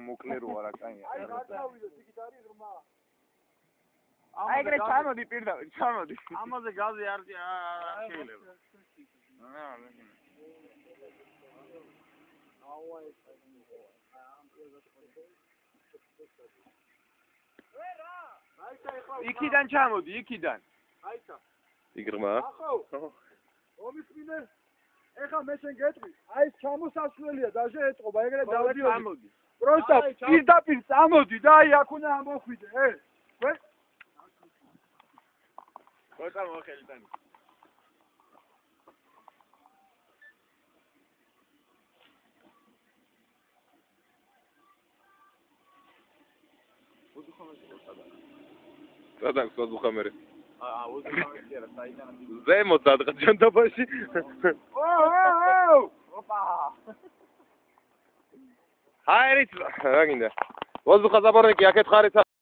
მოკლერო არა კაია. აი ეგრე ჩამოდი პირდაპირ, ჩამოდი. ამაზე გაზი არ შეიძლება. იქიდან ჩამოდი, იქიდან. აიცა. იგრმა. ახო. ომისმინე. ეხა მე შენ გეტყვი. აი ეს ჩამოსასვლელია, დაჟე ეტყობა, ეგრე დავდიოდი. ჩამოდი. პროსტა პირდაპირ წამოდი და აი აქ უნდა ამოხვიდე, ვე? ხოთა მოხელიდან. სადაც ვუხამერე. უზხამეთი არა, საიდან. ზემოთ სადღაც ჯანდაბაში. ოპა. აი რიც რა გინდა. ვოზუხა ზაბორნიკი აქეთ ხარიცა